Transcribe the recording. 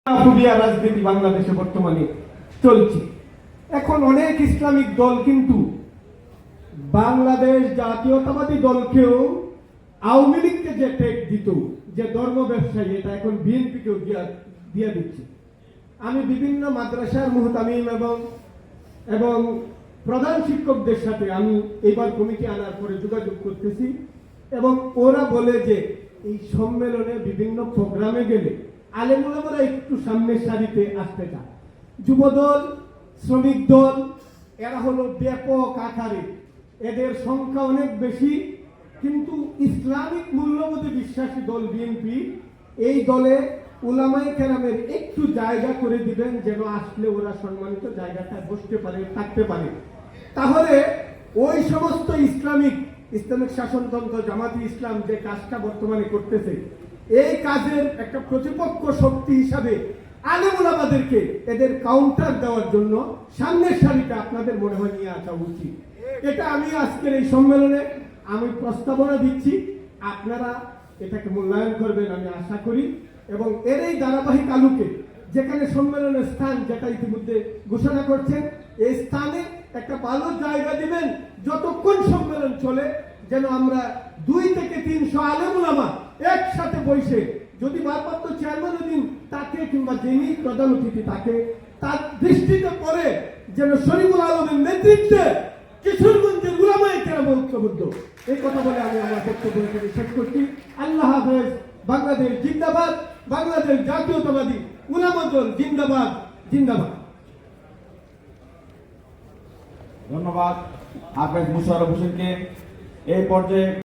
রাজনীতি বাংলাদেশে বর্তমানে চলছে। এখন অনেক ইসলামিক দল কিন্তু বাংলাদেশ জাতীয়তাবাদী দলকেও আওয়ামী লীগকে যে টেক দিত, যে ধর্ম ব্যবসায়ী, এটা এখন বিএনপিকেও দিয়ে দিচ্ছে। আমি বিভিন্ন মাদ্রাসার মুহতামিম এবং প্রধান শিক্ষকদের সাথে আমি এবার কমিটি আনার পরে যোগাযোগ করতেছি এবং ওরা বলে যে এই সম্মেলনে বিভিন্ন প্রোগ্রামে গেলে আলেমুলামারা একটু সামনের সারিতে আসতে চায়। যুবদল, শ্রমিক দল, এরা হলো ব্যাপক আকারে, এদের সংখ্যা অনেক বেশি, কিন্তু ইসলামিক মূল্যবোধে বিশ্বাসী দল বিএনপি, এই দলে উলামায়ে কেরামের একটু জায়গা করে দিবেন যেন আসলে ওরা সম্মানিত জায়গাটায় বসতে পারে, থাকতে পারে। তাহলে ওই সমস্ত ইসলামিক শাসনতন্ত্র জামাতি ইসলাম যে কাজটা বর্তমানে করতেছে, এই কাজের একটা প্রতিপক্ষ শক্তি হিসাবে আলেমুলামাদেরকে এদের কাউন্টার দেওয়ার জন্য সামনের সারিটা আপনাদের মনে হয় নিয়ে আসা উচিত। এটা আমি আজকের এই সম্মেলনে আমি প্রস্তাবনা দিচ্ছি, আপনারা এটাকে মূল্যায়ন করবেন আমি আশা করি। এবং এর এই ধারাবাহিক আলোকে যেখানে সম্মেলনের স্থান যেটা ইতিমধ্যে ঘোষণা করছেন, এই স্থানে একটা ভালো জায়গা দিবেন যতক্ষণ সম্মেলন চলে, যেন আমরা 2 থেকে 300 আলেমুলামা একসাথে বসে, যদি ভারপ্রাপ্ত চেয়ারম্যান দিন তাকে কিংবা যিনি প্রধান অতিথি তাকে, তার দৃষ্টিতে পড়ে যেন শরীফুল আলমের নেতৃত্বে কিশোরগঞ্জের উলামায়ে কেরাম ঐক্যবদ্ধ। এই কথা বলে আমি আমার বক্তব্য এখানে শেষ করছি। আল্লাহ হাফেজ। বাংলাদেশ জিন্দাবাদ, বাংলাদেশ জাতীয়তাবাদী উলামা দল জিন্দাবাদ, জিন্দাবাদ। ধন্যবাদ হাফেজ মোশাররফ হোসেনকে। এই পর্যায়ে